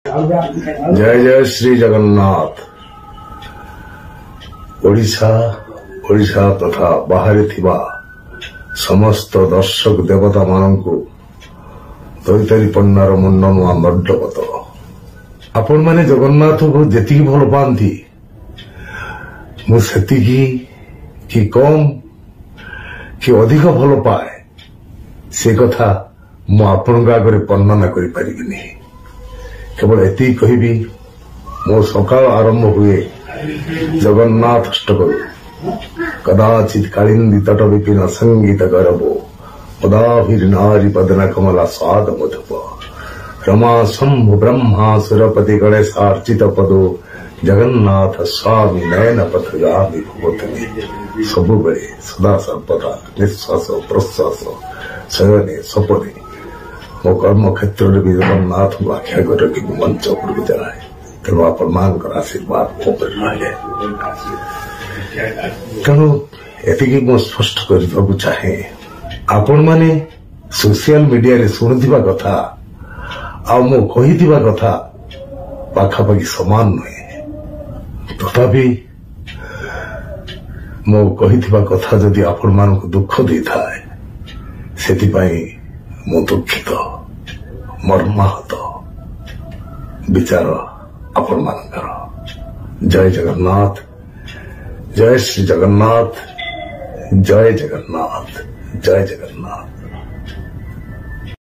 जय जय श्री जगन्नाथ। ओडिशा ओडिशा तथा बाहर थिबा समस्त दर्शक देवता मानंकु दैतारी पन्नार मुंडन दंडवत। आपण माने जगन्नाथ को जेति भल पाती मुझे कि कम कि अधिक भल पाए से कथा मु आपण आगे वर्णना करि केवल एति कहबी मो सकाल आरंभ हुए जगन्नाथ अष्टकम कदाचित कालिंदी तट विपिन संगीत गरबो पदाभिर नारी पदन कमला स्वाद मधुप रमा शंभु ब्रह्मा सुरपति गणेशार्चित पदो जगन्नाथ स्वामी नयन पथगामी भूतमी सबु बेले सदा सर्वदा निश्वास प्रश्वास शयने सपने मो कर्म क्षेत्र में भी जगन्नाथ को आख्या कर मंच उपरକୁ ଯାଏ ତେଣୁ ଆପଣମାନଙ୍କର ଆଶୀର୍ବାଦ ମୋ ଉପରେ ରହେ। ତେଣୁ ଏତିକି ମୁଁ ସ୍ପଷ୍ଟ କରିବାକୁ ଚାହେଁ ଆପଣମାନେ ସୋସିଆଲ ମିଡିଆରେ ଶୁଣୁଥିବା କଥା ଆଉ ମୁଁ କହିଥିବା କଥା ପାଖାପାଖି ସମାନ ନୁହେଁ। ତଥାପି ମୁଁ କହିଥିବା କଥା ଯଦି ଆପଣମାନଙ୍କୁ ଦୁଃଖ ଦେଇଥାଏ ସେଥିପାଇଁ ମୁଁ ଦୁଃଖିତ ମର୍ମାହତ। विचार आपण मानकर। जय जगन्नाथ, जय श्री जगन्नाथ, जय जगन्नाथ, जय जगन्नाथ।